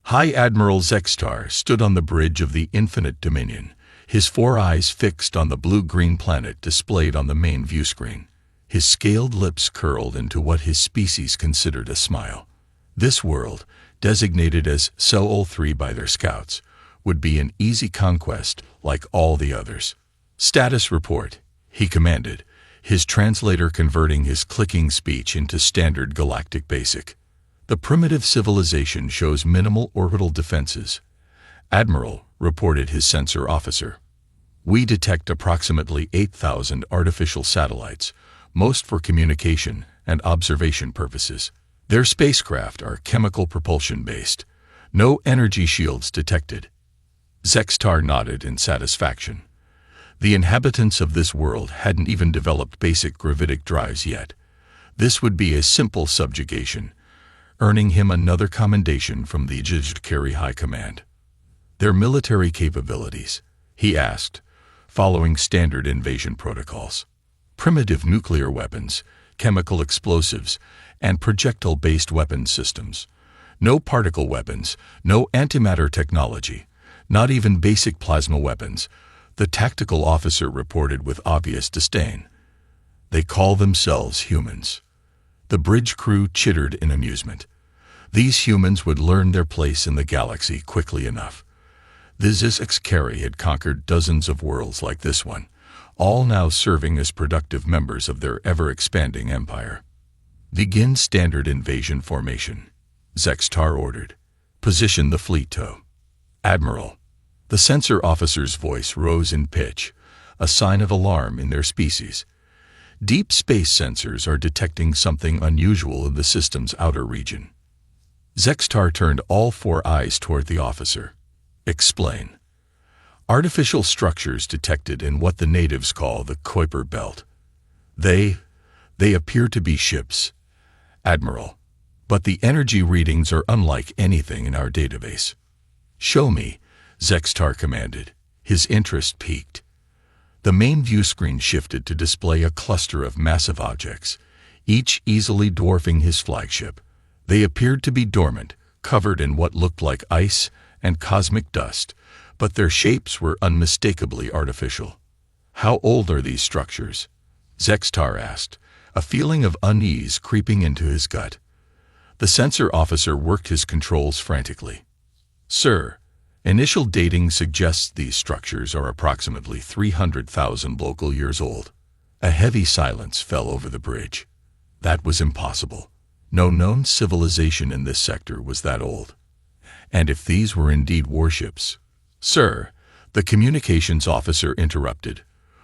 High Admiral Zextar stood on the bridge of the Infinite Dominion, his 4 eyes fixed on the blue-green planet displayed on the main view screen. His scaled lips curled into what his species considered a smile. This world, designated as Sol 3 by their scouts, would be an easy conquest like all the others. "Status report," he commanded, his translator converting his clicking speech into standard galactic basic. "The primitive civilization shows minimal orbital defenses," Admiral reported his sensor officer. "We detect approximately 8,000 artificial satellites, most for communication and observation purposes. Their spacecraft are chemical propulsion-based. No energy shields detected." Zextar nodded in satisfaction. The inhabitants of this world hadn't even developed basic gravitic drives yet. This would be a simple subjugation, earning him another commendation from the HFY High Command. "Their military capabilities?" he asked, following standard invasion protocols. "Primitive nuclear weapons, chemical explosives, and projectile-based weapons systems. No particle weapons, no antimatter technology, not even basic plasma weapons," the tactical officer reported with obvious disdain. "They call themselves humans." The bridge crew chittered in amusement. These humans would learn their place in the galaxy quickly enough. The HFY had conquered dozens of worlds like this one, all now serving as productive members of their ever-expanding empire. "Begin standard invasion formation," Zextar ordered. "Position the fleet tow." "Admiral." The sensor officer's voice rose in pitch, a sign of alarm in their species. "Deep space sensors are detecting something unusual in the system's outer region." Zextar turned all 4 eyes toward the officer. "Explain." "Artificial structures detected in what the natives call the Kuiper Belt. They appear to be ships, Admiral, but the energy readings are unlike anything in our database." "Show me," Zextar commanded, his interest piqued. The main view screen shifted to display a cluster of massive objects, each easily dwarfing his flagship. They appeared to be dormant, covered in what looked like ice and cosmic dust, but their shapes were unmistakably artificial. "How old are these structures?" Zextar asked, a feeling of unease creeping into his gut. The sensor officer worked his controls frantically. "Sir, initial dating suggests these structures are approximately 300,000 local years old." A heavy silence fell over the bridge. That was impossible. No known civilization in this sector was that old. And if these were indeed warships— "Sir," the communications officer interrupted,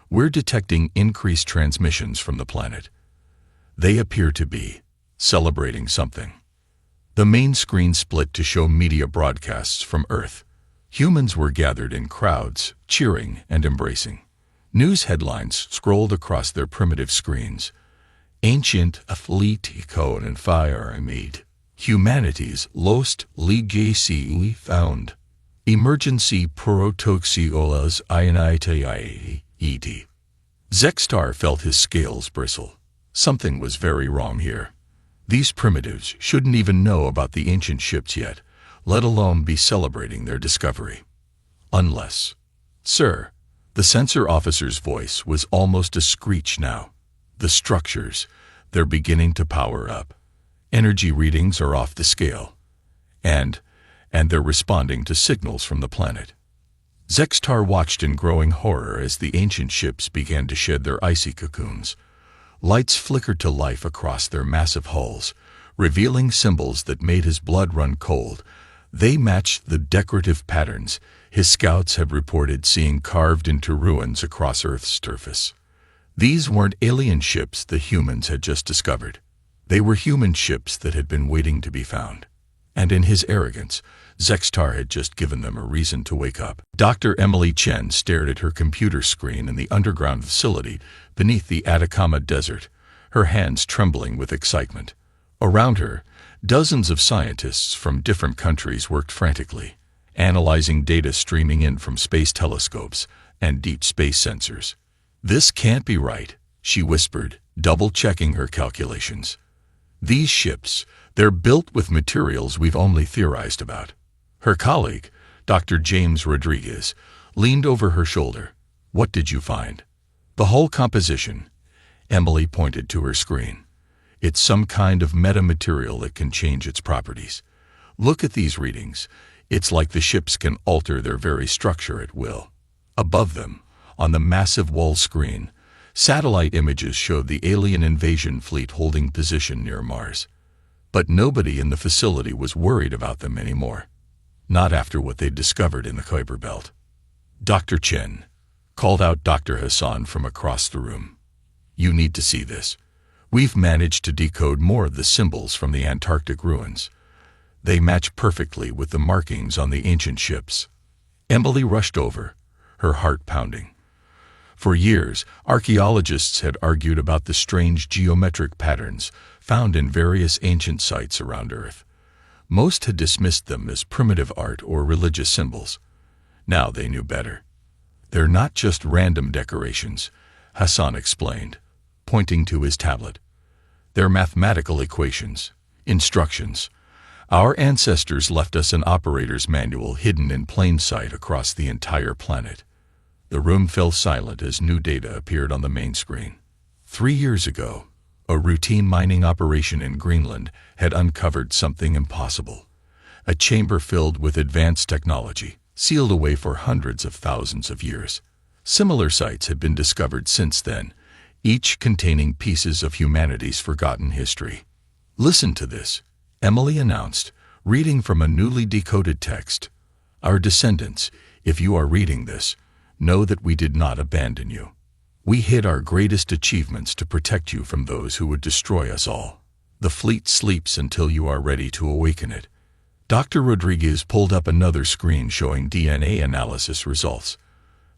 "we're detecting increased transmissions from the planet. They appear to be celebrating something." The main screen split to show media broadcasts from Earth. Humans were gathered in crowds, cheering and embracing. News headlines scrolled across their primitive screens. "Ancient Athlete Code and Fire Made. Humanity's Lost Legacy Found. Emergency Protoxiolas Ionite." Zextar felt his scales bristle. Something was very wrong here. These primitives shouldn't even know about the ancient ships yet, let alone be celebrating their discovery. Unless— "Sir," the sensor officer's voice was almost a screech now. "The structures, they're beginning to power up. Energy readings are off the scale. And they're responding to signals from the planet." Zextar watched in growing horror as the ancient ships began to shed their icy cocoons. Lights flickered to life across their massive hulls, revealing symbols that made his blood run cold. They matched the decorative patterns his scouts had reported seeing carved into ruins across Earth's surface. These weren't alien ships the humans had just discovered. They were human ships that had been waiting to be found. And in his arrogance, Zextar had just given them a reason to wake up. Dr. Emily Chen stared at her computer screen in the underground facility beneath the Atacama Desert, her hands trembling with excitement. Around her, dozens of scientists from different countries worked frantically, analyzing data streaming in from space telescopes and deep space sensors. "This can't be right," she whispered, double-checking her calculations. "These ships, they're built with materials we've only theorized about. Her colleague, Dr. James Rodriguez, leaned over her shoulder. "What did you find?" "The whole composition." Emily pointed to her screen. "It's some kind of metamaterial that can change its properties. Look at these readings. It's like the ships can alter their very structure at will." Above them, on the massive wall screen, satellite images showed the alien invasion fleet holding position near Mars. But nobody in the facility was worried about them anymore. Not after what they'd discovered in the Kuiper Belt. "Dr. Chen," called out Dr. Hassan from across the room. "You need to see this. We've managed to decode more of the symbols from the Antarctic ruins. They match perfectly with the markings on the ancient ships." Emily rushed over, her heart pounding. For years, archaeologists had argued about the strange geometric patterns found in various ancient sites around Earth. Most had dismissed them as primitive art or religious symbols. Now they knew better. "They're not just random decorations," Hassan explained, pointing to his tablet. "They're mathematical equations, instructions. Our ancestors left us an operator's manual hidden in plain sight across the entire planet." The room fell silent as new data appeared on the main screen. 3 years ago, a routine mining operation in Greenland had uncovered something impossible. A chamber filled with advanced technology, sealed away for hundreds of thousands of years. Similar sites had been discovered since then, each containing pieces of humanity's forgotten history. "Listen to this," Emily announced, reading from a newly decoded text. "Our descendants, if you are reading this, know that we did not abandon you. We hid our greatest achievements to protect you from those who would destroy us all. The fleet sleeps until you are ready to awaken it." Dr. Rodriguez pulled up another screen showing DNA analysis results.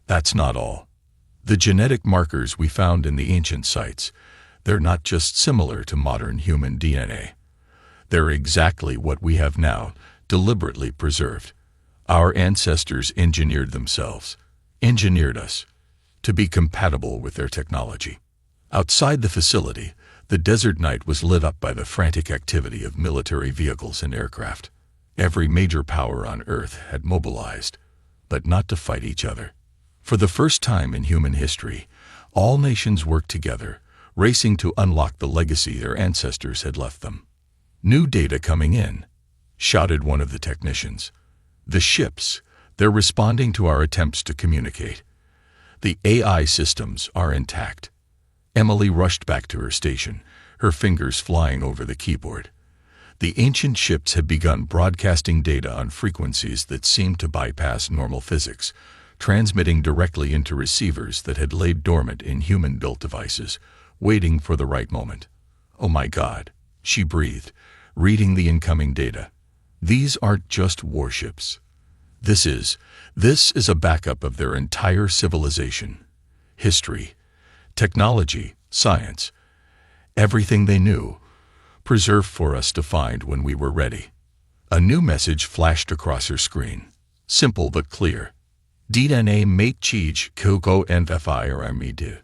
"That's not all. The genetic markers we found in the ancient sites, they're not just similar to modern human DNA. They're exactly what we have now, deliberately preserved. Our ancestors engineered us, to be compatible with their technology." Outside the facility, the desert night was lit up by the frantic activity of military vehicles and aircraft. Every major power on Earth had mobilized, but not to fight each other. For the first time in human history, all nations worked together, racing to unlock the legacy their ancestors had left them. "New data coming in," shouted one of the technicians. "The ships, they're responding to our attempts to communicate. The AI systems are intact." Emily rushed back to her station, her fingers flying over the keyboard. The ancient ships had begun broadcasting data on frequencies that seemed to bypass normal physics, transmitting directly into receivers that had laid dormant in human-built devices, waiting for the right moment. "Oh my God," she breathed, reading the incoming data. "These aren't just warships. This is a backup of their entire civilization, history, technology, science, everything they knew, preserved for us to find when we were ready." A new message flashed across her screen, simple but clear. "DNA Meitchij Koko NFI Ramide.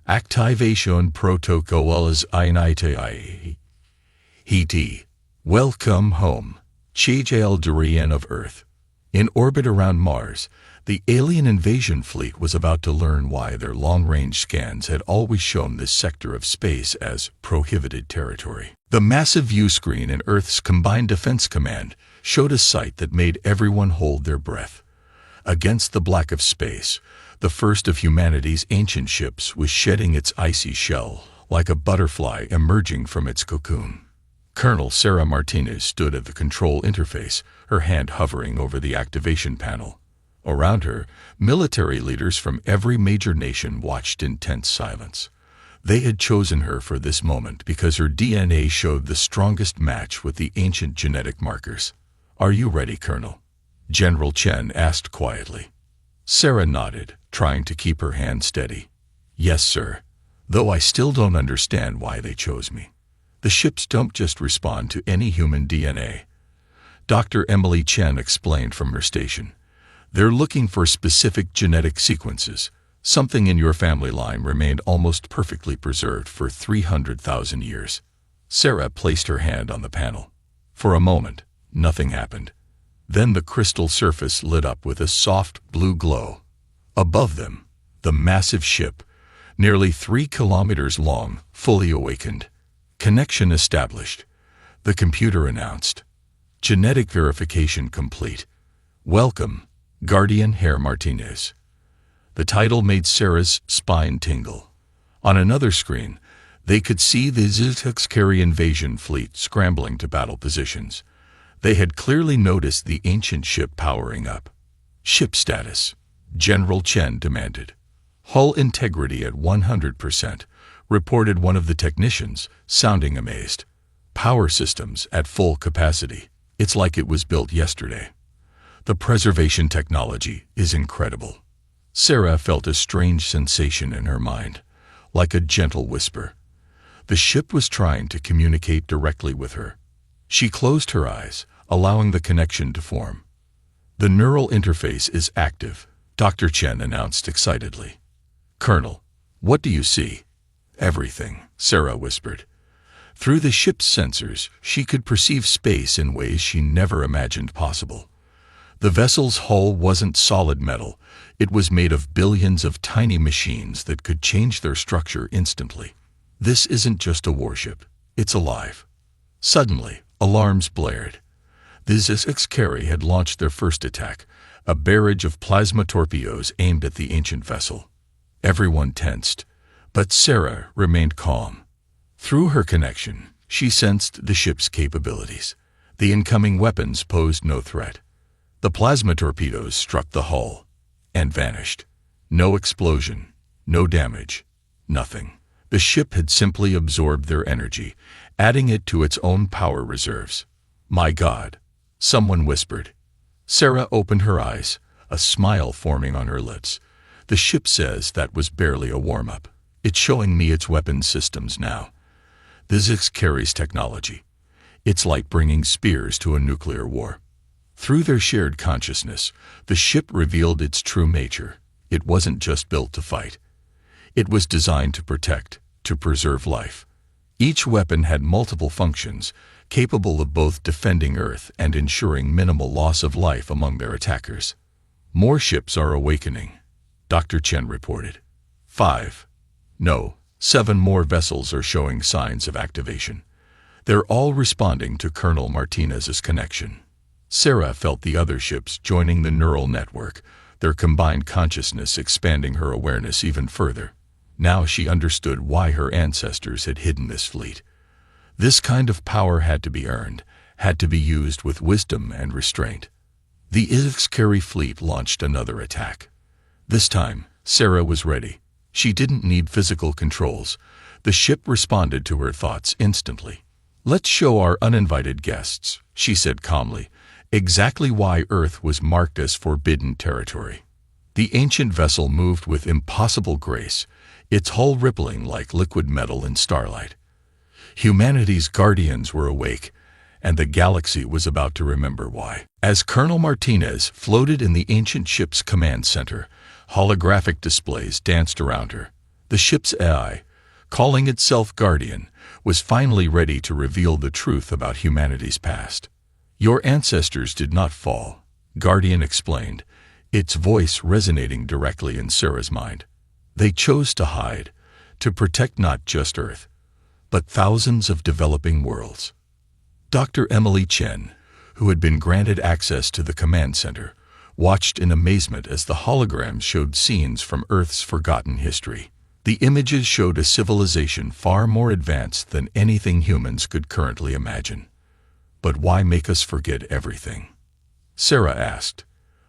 Activation Protocols Initi. Hiti. Welcome home, Chijal Durian of Earth." In orbit around Mars, the alien invasion fleet was about to learn why their long-range scans had always shown this sector of space as prohibited territory. The massive view screen in Earth's Combined Defense Command showed a sight that made everyone hold their breath. Against the black of space, the first of humanity's ancient ships was shedding its icy shell like a butterfly emerging from its cocoon. Colonel Sarah Martinez stood at the control interface, her hand hovering over the activation panel. Around her, military leaders from every major nation watched in tense silence. They had chosen her for this moment because her DNA showed the strongest match with the ancient genetic markers. "Are you ready, Colonel?" General Chen asked quietly. Sarah nodded, trying to keep her hand steady. "Yes, sir. Though I still don't understand why they chose me. The ships don't just respond to any human DNA." Dr. Emily Chen explained from her station. "They're looking for specific genetic sequences. Something in your family line remained almost perfectly preserved for 300,000 years." Sarah placed her hand on the panel. For a moment, nothing happened. Then the crystal surface lit up with a soft blue glow. Above them, the massive ship, nearly 3 kilometers long, fully awakened. Connection established. The computer announced. Genetic verification complete. Welcome, Guardian Herr Martinez. The title made Sarah's spine tingle. On another screen, they could see the HFY invasion fleet scrambling to battle positions. They had clearly noticed the ancient ship powering up. Ship status, General Chen demanded. Hull integrity at 100%, reported one of the technicians, sounding amazed. Power systems at full capacity. It's like it was built yesterday. The preservation technology is incredible. Sarah felt a strange sensation in her mind, like a gentle whisper. The ship was trying to communicate directly with her. She closed her eyes, allowing the connection to form. The neural interface is active, Dr. Chen announced excitedly. Colonel, what do you see? Everything, Sarah whispered. Through the ship's sensors, she could perceive space in ways she never imagined possible. The vessel's hull wasn't solid metal. It was made of billions of tiny machines that could change their structure instantly. This isn't just a warship. It's alive. Suddenly, alarms blared. The HFY had launched their first attack, a barrage of plasma torpedoes aimed at the ancient vessel. Everyone tensed, but Sarah remained calm. Through her connection, she sensed the ship's capabilities. The incoming weapons posed no threat. The plasma torpedoes struck the hull and vanished. No explosion, no damage, nothing. The ship had simply absorbed their energy, adding it to its own power reserves. My God, someone whispered. Sarah opened her eyes, a smile forming on her lips. The ship says that was barely a warm-up. It's showing me its weapons systems now. This HFY's technology. It's like bringing spears to a nuclear war. Through their shared consciousness, the ship revealed its true nature. It wasn't just built to fight. It was designed to protect, to preserve life. Each weapon had multiple functions, capable of both defending Earth and ensuring minimal loss of life among their attackers. More ships are awakening, Dr. Chen reported. 7 more vessels are showing signs of activation. They're all responding to Colonel Martinez's connection. Sarah felt the other ships joining the neural network, their combined consciousness expanding her awareness even further. Now she understood why her ancestors had hidden this fleet. This kind of power had to be earned, had to be used with wisdom and restraint. The HFY fleet launched another attack. This time, Sarah was ready. She didn't need physical controls. The ship responded to her thoughts instantly. Let's show our uninvited guests, she said calmly, exactly why Earth was marked as forbidden territory. The ancient vessel moved with impossible grace, its hull rippling like liquid metal in starlight. Humanity's guardians were awake, and the galaxy was about to remember why. As Colonel Martinez floated in the ancient ship's command center, holographic displays danced around her. The ship's AI, calling itself Guardian, was finally ready to reveal the truth about humanity's past. Your ancestors did not fall, Guardian explained, its voice resonating directly in Sarah's mind. They chose to hide, to protect not just Earth, but thousands of developing worlds. Dr. Emily Chen, who had been granted access to the command center, watched in amazement as the holograms showed scenes from Earth's forgotten history. The images showed a civilization far more advanced than anything humans could currently imagine. But why make us forget everything? Sarah asked.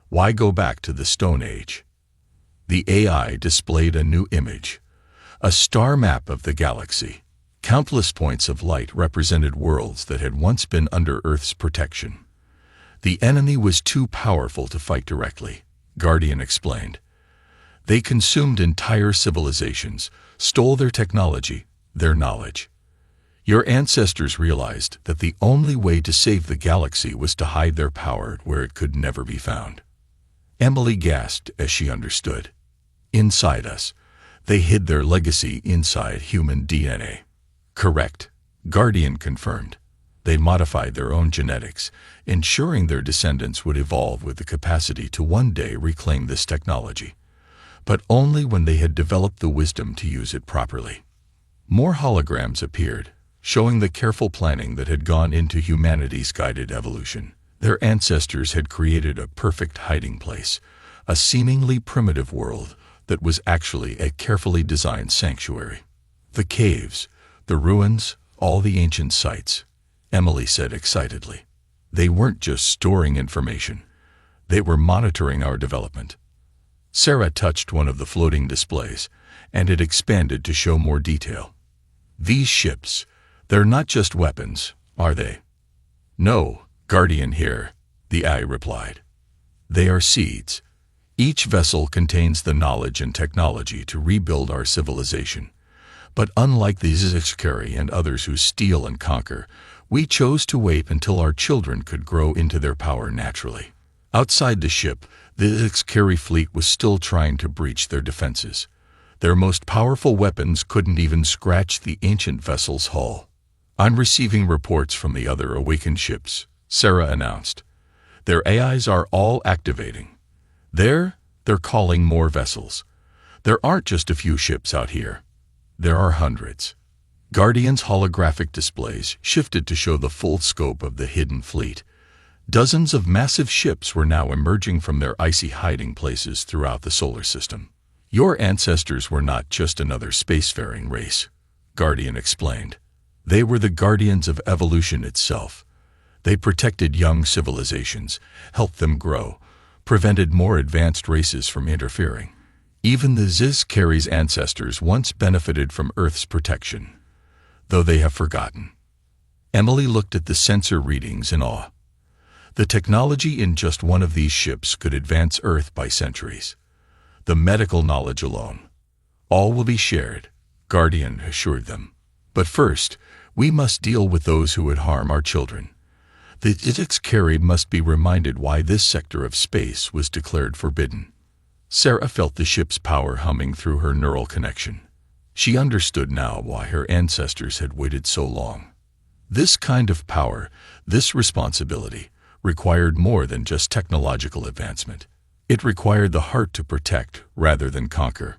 Why go back to the Stone Age? The AI displayed a new image, a star map of the galaxy. Countless points of light represented worlds that had once been under Earth's protection. The enemy was too powerful to fight directly, Guardian explained. They consumed entire civilizations, stole their technology, their knowledge. Your ancestors realized that the only way to save the galaxy was to hide their power where it could never be found. Emily gasped as she understood. Inside us, they hid their legacy inside human DNA. Correct, Guardian confirmed. They modified their own genetics, ensuring their descendants would evolve with the capacity to one day reclaim this technology, but only when they had developed the wisdom to use it properly. More holograms appeared, showing the careful planning that had gone into humanity's guided evolution. Their ancestors had created a perfect hiding place, a seemingly primitive world that was actually a carefully designed sanctuary. The caves, the ruins, all the ancient sites, Emily said excitedly. They weren't just storing information. They were monitoring our development. Sarah touched one of the floating displays, and it expanded to show more detail. These ships, they're not just weapons, are they? No, Guardian here, the eye replied. They are seeds. Each vessel contains the knowledge and technology to rebuild our civilization. But unlike the HFY and others who steal and conquer, we chose to wait until our children could grow into their power naturally. Outside the ship, the HFY fleet was still trying to breach their defenses. Their most powerful weapons couldn't even scratch the ancient vessel's hull. I'm receiving reports from the other awakened ships, Sarah announced. Their AIs are all activating. They're calling more vessels. There aren't just a few ships out here. There are hundreds. Guardian's holographic displays shifted to show the full scope of the hidden fleet. Dozens of massive ships were now emerging from their icy hiding places throughout the solar system. Your ancestors were not just another spacefaring race, Guardian explained. They were the guardians of evolution itself. They protected young civilizations, helped them grow, prevented more advanced races from interfering. Even the HFY's ancestors once benefited from Earth's protection, though they have forgotten. Emily looked at the sensor readings in awe. The technology in just one of these ships could advance Earth by centuries. The medical knowledge alone. All will be shared, Guardian assured them. But first, we must deal with those who would harm our children. The HFY must be reminded why this sector of space was declared forbidden. Sarah felt the ship's power humming through her neural connection. She understood now why her ancestors had waited so long. This kind of power, this responsibility, required more than just technological advancement. It required the heart to protect rather than conquer.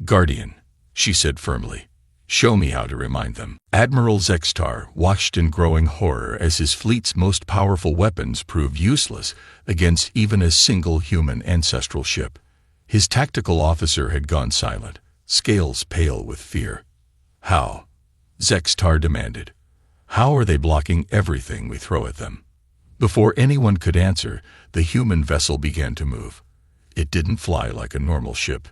Guardian, she said firmly, show me how to remind them. Admiral Zextar watched in growing horror as his fleet's most powerful weapons proved useless against even a single human ancestral ship. His tactical officer had gone silent, scales pale with fear. How? Zextar demanded. How are they blocking everything we throw at them? Before anyone could answer, the human vessel began to move. It didn't fly like a normal ship.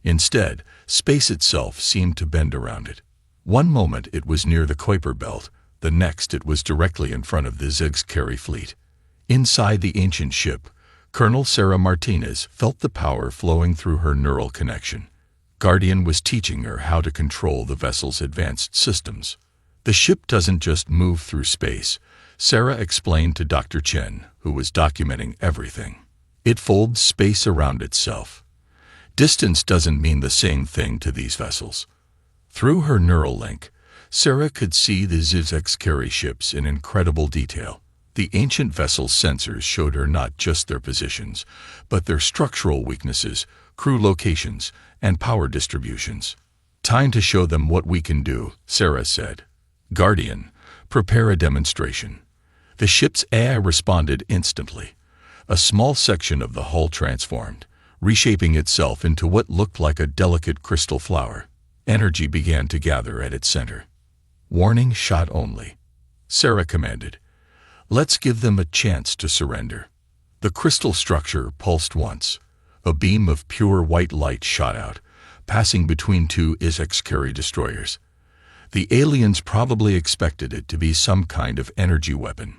Instead, space itself seemed to bend around it. One moment it was near the Kuiper Belt, the next it was directly in front of the HFY fleet. Inside the ancient ship, Colonel Sarah Martinez felt the power flowing through her neural connection. Guardian was teaching her how to control the vessel's advanced systems. The ship doesn't just move through space, Sarah explained to Dr. Chen, who was documenting everything. It folds space around itself. Distance doesn't mean the same thing to these vessels. Through her neural link, Sarah could see the HFY ships in incredible detail. The ancient vessel's sensors showed her not just their positions, but their structural weaknesses, crew locations, and power distributions. Time to show them what we can do, Sarah said. Guardian, prepare a demonstration. The ship's AI responded instantly. A small section of the hull transformed, reshaping itself into what looked like a delicate crystal flower. Energy began to gather at its center. Warning shot only, Sarah commanded. Let's give them a chance to surrender. The crystal structure pulsed once. A beam of pure white light shot out, passing between two HFY destroyers. The aliens probably expected it to be some kind of energy weapon.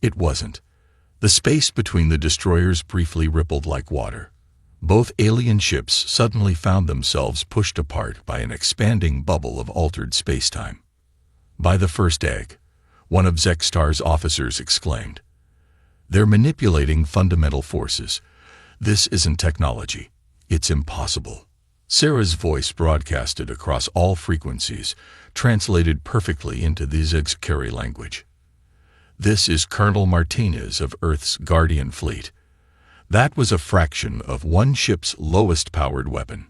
It wasn't. The space between the destroyers briefly rippled like water. Both alien ships suddenly found themselves pushed apart by an expanding bubble of altered space-time. By the first egg, one of Zextar's officers exclaimed. They're manipulating fundamental forces. This isn't technology. It's impossible. Sarah's voice broadcasted across all frequencies, translated perfectly into the HFY language. This is Colonel Martinez of Earth's Guardian Fleet. That was a fraction of one ship's lowest powered weapon.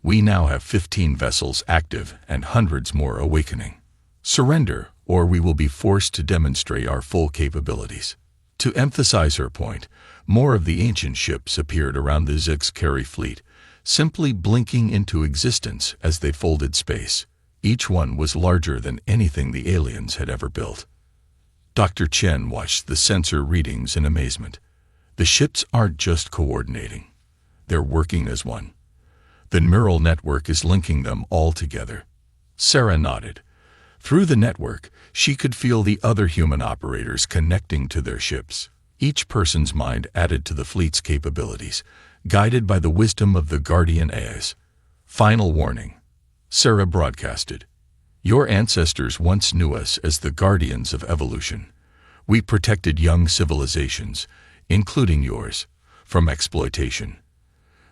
We now have 15 vessels active and hundreds more awakening. Surrender, or we will be forced to demonstrate our full capabilities." To emphasize her point, more of the ancient ships appeared around the HFY fleet, simply blinking into existence as they folded space. Each one was larger than anything the aliens had ever built. Dr. Chen watched the sensor readings in amazement. The ships aren't just coordinating. They're working as one. The neural network is linking them all together. Sarah nodded. Through the network, she could feel the other human operators connecting to their ships. Each person's mind added to the fleet's capabilities, guided by the wisdom of the Guardian AIs. "Final warning," Sarah broadcasted. "Your ancestors once knew us as the guardians of evolution. We protected young civilizations, including yours, from exploitation.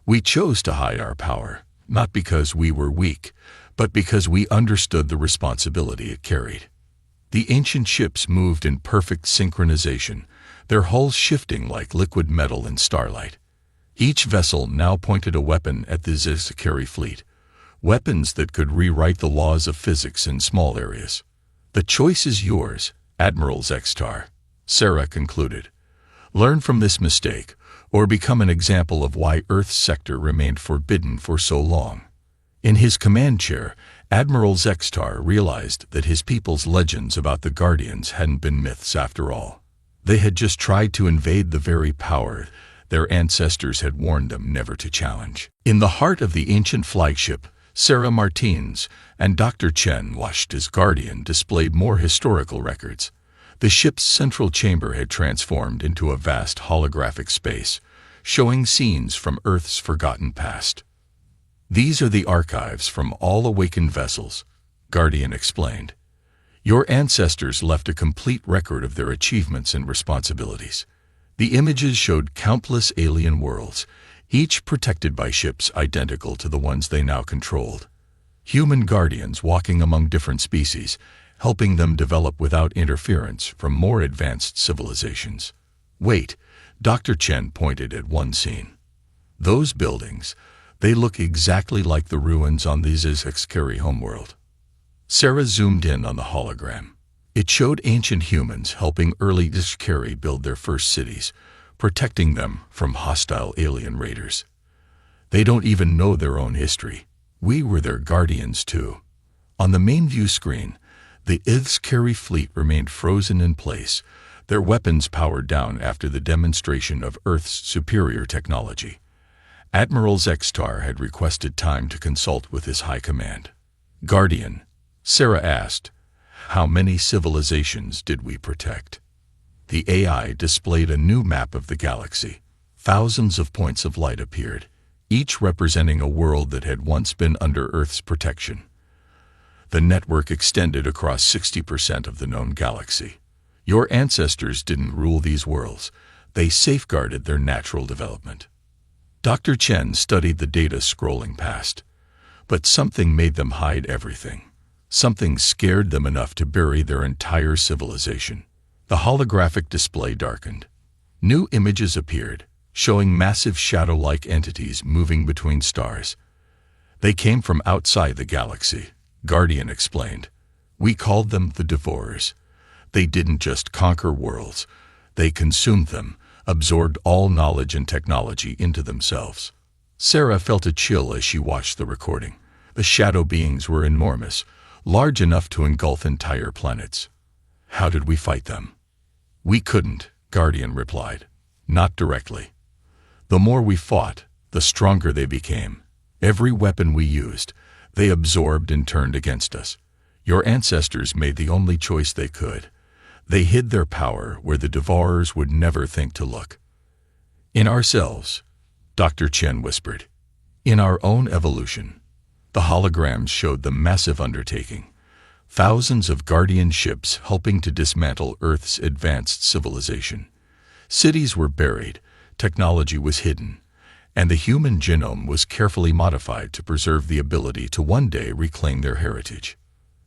We chose to hide our power, not because we were weak, but because we understood the responsibility it carried." The ancient ships moved in perfect synchronization, their hulls shifting like liquid metal in starlight. Each vessel now pointed a weapon at the HFY fleet, weapons that could rewrite the laws of physics in small areas. "The choice is yours, Admiral Zextar," Sarah concluded. "Learn from this mistake, or become an example of why Earth's sector remained forbidden for so long." In his command chair, Admiral Zextar realized that his people's legends about the Guardians hadn't been myths after all. They had just tried to invade the very power their ancestors had warned them never to challenge. In the heart of the ancient flagship, Sarah Martinez and Dr. Chen watched as Guardian displayed more historical records. The ship's central chamber had transformed into a vast holographic space, showing scenes from Earth's forgotten past. "These are the archives from all awakened vessels," Guardian explained. "Your ancestors left a complete record of their achievements and responsibilities." The images showed countless alien worlds, each protected by ships identical to the ones they now controlled. Human guardians walking among different species, helping them develop without interference from more advanced civilizations. "Wait," Dr. Chen pointed at one scene. "Those buildings, they look exactly like the ruins on the HFY homeworld." Sarah zoomed in on the hologram. It showed ancient humans helping early HFY build their first cities, protecting them from hostile alien raiders. "They don't even know their own history. We were their guardians too." On the main view screen, the HFY fleet remained frozen in place, their weapons powered down after the demonstration of Earth's superior technology. Admiral Zextar had requested time to consult with his high command. "Guardian," Sarah asked, "how many civilizations did we protect?" The AI displayed a new map of the galaxy. Thousands of points of light appeared, each representing a world that had once been under Earth's protection. The network extended across 60% of the known galaxy. Your ancestors didn't rule these worlds. They safeguarded their natural development. Dr. Chen studied the data scrolling past. But something made them hide everything. Something scared them enough to bury their entire civilization. The holographic display darkened. New images appeared, showing massive shadow-like entities moving between stars. "They came from outside the galaxy," Guardian explained. "We called them the Devourers. They didn't just conquer worlds. They consumed them, absorbed all knowledge and technology into themselves." Sarah felt a chill as she watched the recording. The shadow beings were enormous, large enough to engulf entire planets. "How did we fight them?" "We couldn't," Guardian replied. "Not directly. The more we fought, the stronger they became. Every weapon we used, they absorbed and turned against us. Your ancestors made the only choice they could. They hid their power where the Devourers would never think to look." "In ourselves," Dr. Chen whispered. "In our own evolution." The holograms showed the massive undertaking. Thousands of Guardian ships helping to dismantle Earth's advanced civilization. Cities were buried, technology was hidden, and the human genome was carefully modified to preserve the ability to one day reclaim their heritage.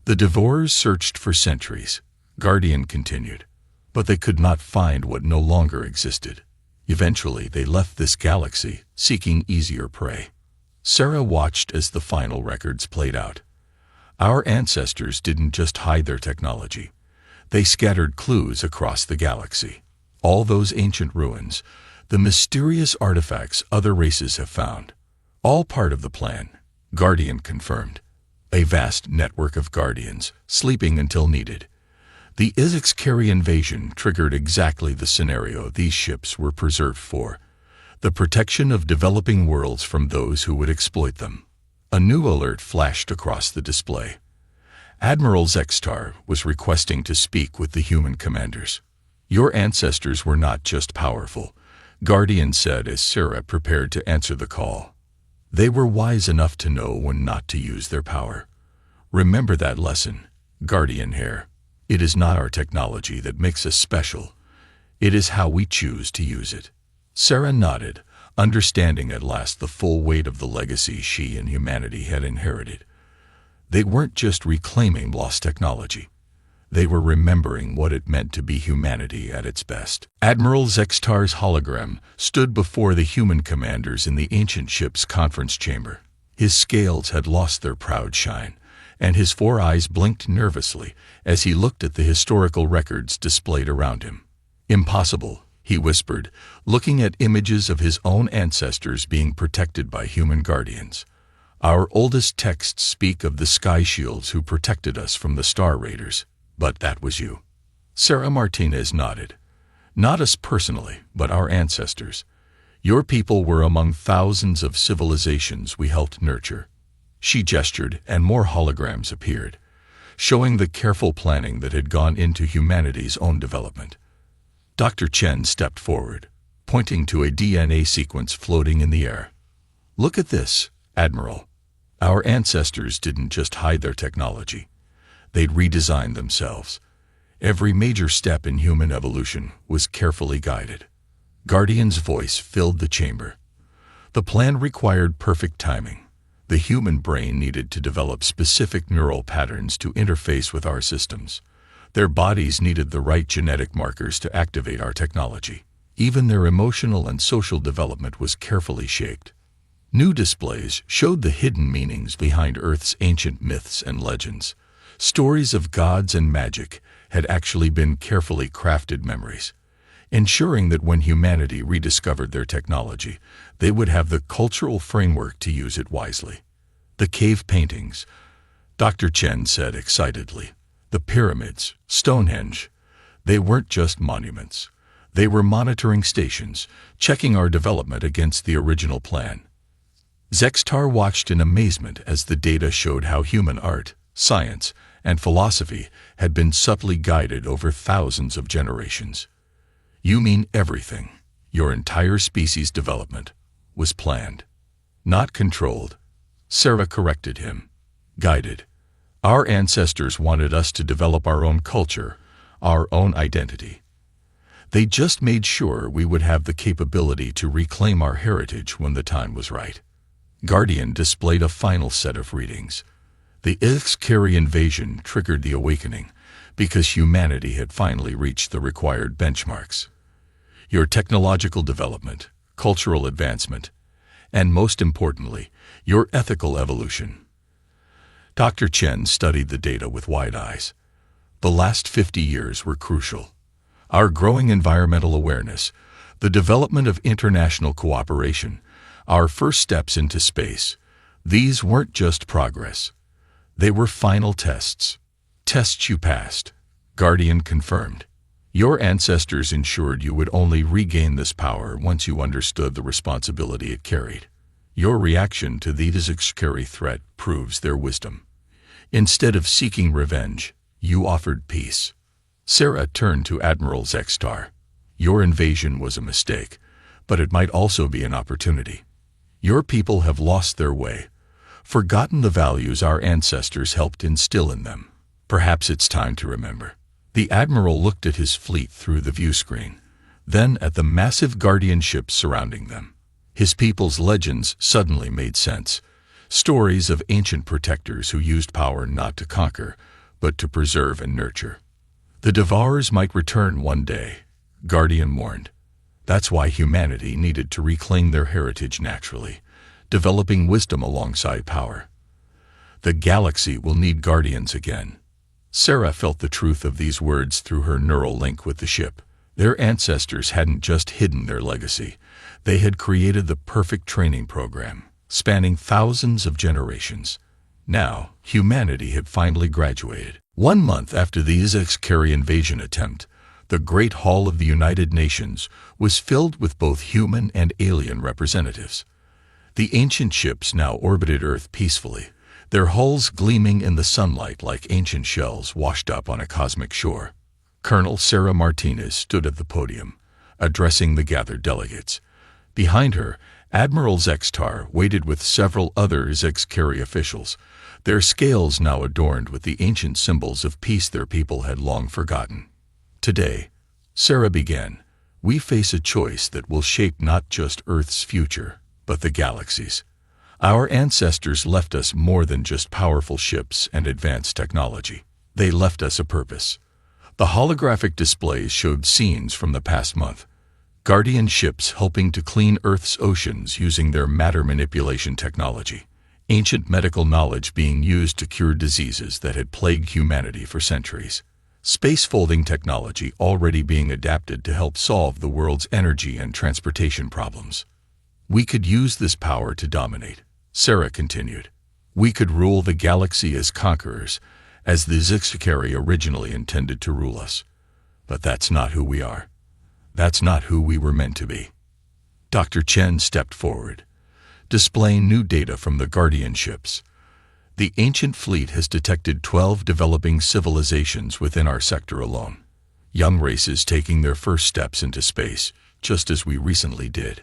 The Devourers searched for centuries, Guardian continued. But they could not find what no longer existed. Eventually, they left this galaxy, seeking easier prey. Sarah watched as the final records played out. Our ancestors didn't just hide their technology. They scattered clues across the galaxy. All those ancient ruins, the mysterious artifacts other races have found. All part of the plan, Guardian confirmed. A vast network of Guardians, sleeping until needed. The HFY invasion triggered exactly the scenario these ships were preserved for. The protection of developing worlds from those who would exploit them. A new alert flashed across the display. Admiral Zextar was requesting to speak with the human commanders. Your ancestors were not just powerful, Guardian said as Sarah prepared to answer the call. They were wise enough to know when not to use their power. Remember that lesson, Guardian Hair. It is not our technology that makes us special. It is how we choose to use it. Sarah nodded, understanding at last the full weight of the legacy she and humanity had inherited. They weren't just reclaiming lost technology. They were remembering what it meant to be humanity at its best. Admiral Zextar's hologram stood before the human commanders in the ancient ship's conference chamber. His scales had lost their proud shine, and his 4 eyes blinked nervously as he looked at the historical records displayed around him. Impossible, he whispered, looking at images of his own ancestors being protected by human guardians. Our oldest texts speak of the sky shields who protected us from the Star Raiders. But that was you. Sarah Martinez nodded. Not us personally, but our ancestors. Your people were among thousands of civilizations we helped nurture. She gestured, and more holograms appeared, showing the careful planning that had gone into humanity's own development. Dr. Chen stepped forward, pointing to a DNA sequence floating in the air. Look at this, Admiral. Our ancestors didn't just hide their technology. They'd redesigned themselves. Every major step in human evolution was carefully guided. Guardian's voice filled the chamber. The plan required perfect timing. The human brain needed to develop specific neural patterns to interface with our systems. Their bodies needed the right genetic markers to activate our technology. Even their emotional and social development was carefully shaped. New displays showed the hidden meanings behind Earth's ancient myths and legends. Stories of gods and magic had actually been carefully crafted memories, ensuring that when humanity rediscovered their technology, they would have the cultural framework to use it wisely. The cave paintings, Dr. Chen said excitedly. The pyramids, Stonehenge. They weren't just monuments. They were monitoring stations, checking our development against the original plan. Zextar watched in amazement as the data showed how human art, science, and philosophy had been subtly guided over thousands of generations. You mean everything, your entire species' development, was planned, not controlled. Sarah corrected him. Guided. Our ancestors wanted us to develop our own culture, our own identity. They just made sure we would have the capability to reclaim our heritage when the time was right. Guardian displayed a final set of readings. The HFY invasion triggered the awakening because humanity had finally reached the required benchmarks. Your technological development, cultural advancement, and most importantly, your ethical evolution. Dr. Chen studied the data with wide eyes. The last 50 years were crucial. Our growing environmental awareness, the development of international cooperation, our first steps into space, these weren't just progress. They were final tests. Tests you passed, Guardian confirmed. Your ancestors ensured you would only regain this power once you understood the responsibility it carried. Your reaction to the HFY threat proves their wisdom. Instead of seeking revenge, you offered peace. Sarah turned to Admiral Zextar. Your invasion was a mistake, but it might also be an opportunity. Your people have lost their way, forgotten the values our ancestors helped instill in them. Perhaps it's time to remember. The Admiral looked at his fleet through the view screen, then at the massive Guardian ships surrounding them. His people's legends suddenly made sense. Stories of ancient protectors who used power not to conquer, but to preserve and nurture. The Devourers might return one day, Guardian warned. That's why humanity needed to reclaim their heritage naturally, developing wisdom alongside power. The galaxy will need guardians again. Sarah felt the truth of these words through her neural link with the ship. Their ancestors hadn't just hidden their legacy. They had created the perfect training program, spanning thousands of generations. Now, humanity had finally graduated. 1 month after the HFY invasion attempt, the Great Hall of the United Nations was filled with both human and alien representatives. The ancient ships now orbited Earth peacefully, their hulls gleaming in the sunlight like ancient shells washed up on a cosmic shore. Colonel Sarah Martinez stood at the podium, addressing the gathered delegates. Behind her, Admiral Zextar waited with several other HFY officials, their scales now adorned with the ancient symbols of peace their people had long forgotten. Today, Sarah began, we face a choice that will shape not just Earth's future, but the galaxy's. Our ancestors left us more than just powerful ships and advanced technology. They left us a purpose. The holographic displays showed scenes from the past month. Guardian ships helping to clean Earth's oceans using their matter manipulation technology. Ancient medical knowledge being used to cure diseases that had plagued humanity for centuries. Space-folding technology already being adapted to help solve the world's energy and transportation problems. We could use this power to dominate, Sarah continued. We could rule the galaxy as conquerors, as the HFY originally intended to rule us. But that's not who we are. That's not who we were meant to be. Dr. Chen stepped forward, displaying new data from the Guardian ships. The ancient fleet has detected 12 developing civilizations within our sector alone. Young races taking their first steps into space, just as we recently did.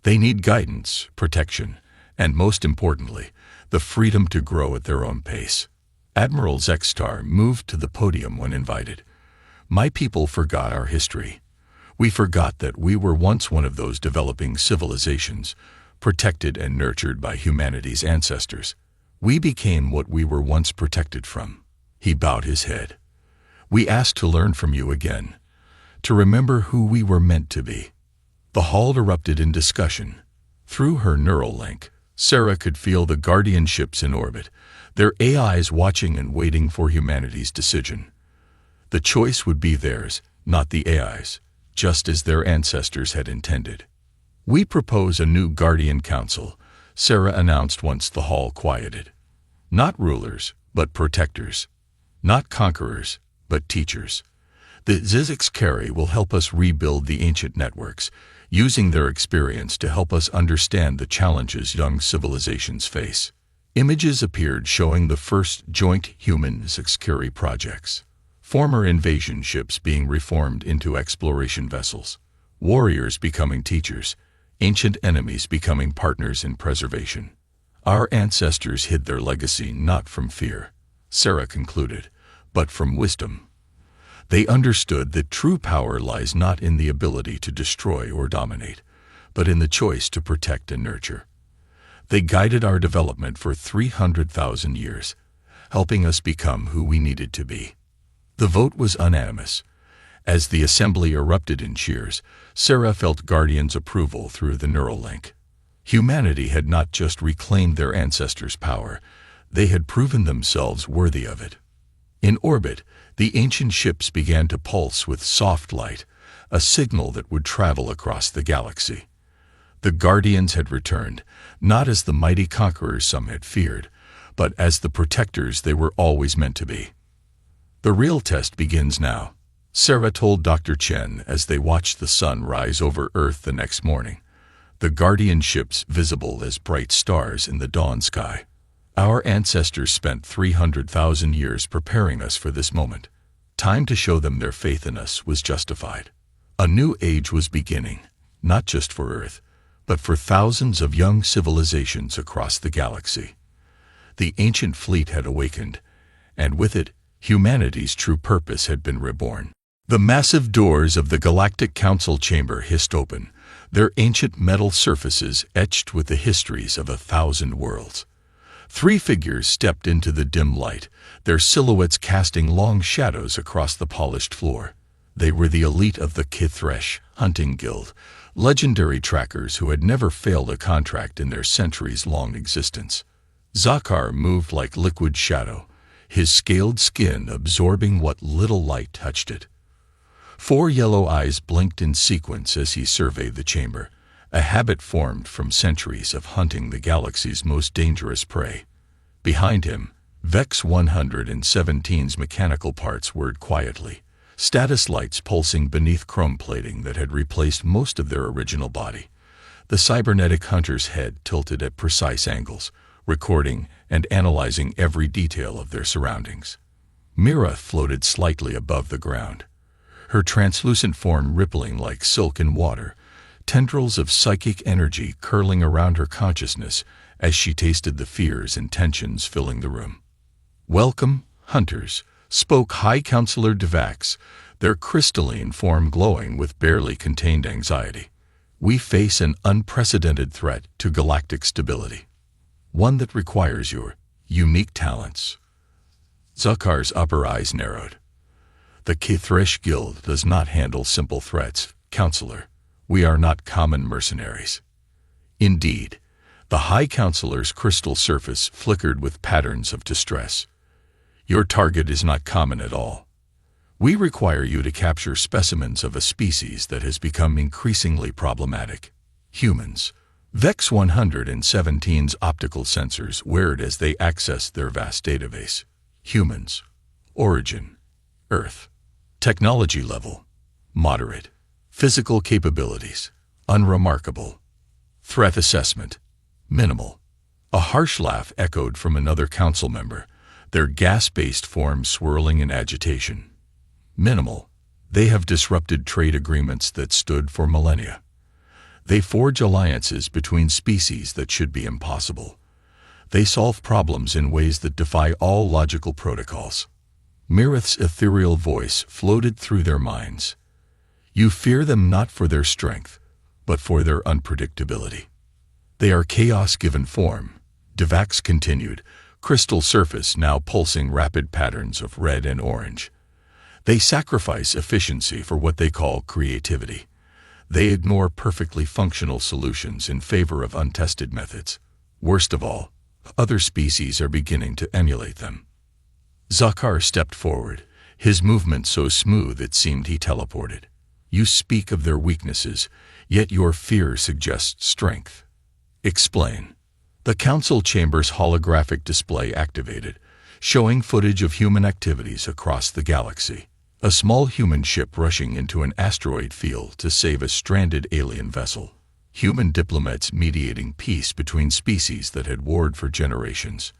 They need guidance, protection, and most importantly, the freedom to grow at their own pace. Admiral Zextar moved to the podium when invited. My people forgot our history. We forgot that we were once one of those developing civilizations, protected and nurtured by humanity's ancestors. We became what we were once protected from. He bowed his head. We asked to learn from you again, to remember who we were meant to be. The hall erupted in discussion. Through her neural link, Sarah could feel the Guardian ships in orbit, their AIs watching and waiting for humanity's decision. The choice would be theirs, not the AIs, just as their ancestors had intended. We propose a new Guardian Council, Sarah announced once the hall quieted. Not rulers, but protectors. Not conquerors, but teachers. The HFY will help us rebuild the ancient networks, using their experience to help us understand the challenges young civilizations face. Images appeared showing the first joint human HFY projects. Former invasion ships being reformed into exploration vessels. Warriors becoming teachers. Ancient enemies becoming partners in preservation. Our ancestors hid their legacy not from fear, Sarah concluded, but from wisdom. They understood that true power lies not in the ability to destroy or dominate, but in the choice to protect and nurture. They guided our development for 300,000 years, helping us become who we needed to be. The vote was unanimous. As the assembly erupted in cheers, Sarah felt Guardian's approval through the neural link. Humanity had not just reclaimed their ancestors' power, they had proven themselves worthy of it. In orbit, the ancient ships began to pulse with soft light, a signal that would travel across the galaxy. The Guardians had returned, not as the mighty conquerors some had feared, but as the protectors they were always meant to be. The real test begins now, Sarah told Dr. Chen as they watched the sun rise over Earth the next morning, the Guardian ships visible as bright stars in the dawn sky. Our ancestors spent 300,000 years preparing us for this moment. Time to show them their faith in us was justified. A new age was beginning, not just for Earth, but for thousands of young civilizations across the galaxy. The ancient fleet had awakened, and with it, humanity's true purpose had been reborn. The massive doors of the Galactic Council chamber hissed open, their ancient metal surfaces etched with the histories of 1,000 worlds. 3 figures stepped into the dim light, their silhouettes casting long shadows across the polished floor. They were the elite of the HFY hunting guild, legendary trackers who had never failed a contract in their centuries-long existence. Zakar moved like liquid shadow, his scaled skin absorbing what little light touched it. 4 yellow eyes blinked in sequence as he surveyed the chamber, a habit formed from centuries of hunting the galaxy's most dangerous prey. Behind him, Vex 117's mechanical parts whirred quietly, status lights pulsing beneath chrome plating that had replaced most of their original body. The cybernetic hunter's head tilted at precise angles, recording and analyzing every detail of their surroundings. Mira floated slightly above the ground, her translucent form rippling like silk in water, tendrils of psychic energy curling around her consciousness as she tasted the fears and tensions filling the room. "Welcome, hunters," spoke High Counselor Devax, their crystalline form glowing with barely contained anxiety. "We face an unprecedented threat to galactic stability, one that requires your unique talents." Zakar's upper eyes narrowed. "The HFY Guild does not handle simple threats, Counselor. We are not common mercenaries." Indeed, the High Counselor's crystal surface flickered with patterns of distress. "Your target is not common at all. We require you to capture specimens of a species that has become increasingly problematic. Humans." Vex 117's optical sensors whirred as they accessed their vast database. Humans. Origin. Earth. Technology level. Moderate. Physical capabilities. Unremarkable. Threat assessment. Minimal. A harsh laugh echoed from another council member, their gas-based form swirling in agitation. Minimal. They have disrupted trade agreements that stood for millennia. They forge alliances between species that should be impossible. They solve problems in ways that defy all logical protocols. Mirith's ethereal voice floated through their minds. "You fear them not for their strength, but for their unpredictability. They are chaos given form," Devax continued, crystal surface now pulsing rapid patterns of red and orange. "They sacrifice efficiency for what they call creativity. They ignore perfectly functional solutions in favor of untested methods. Worst of all, other species are beginning to emulate them." Zakar stepped forward, his movement so smooth it seemed he teleported. "You speak of their weaknesses, yet your fear suggests strength. Explain." The council chamber's holographic display activated, showing footage of human activities across the galaxy. A small human ship rushing into an asteroid field to save a stranded alien vessel. Human diplomats mediating peace between species that had warred for generations.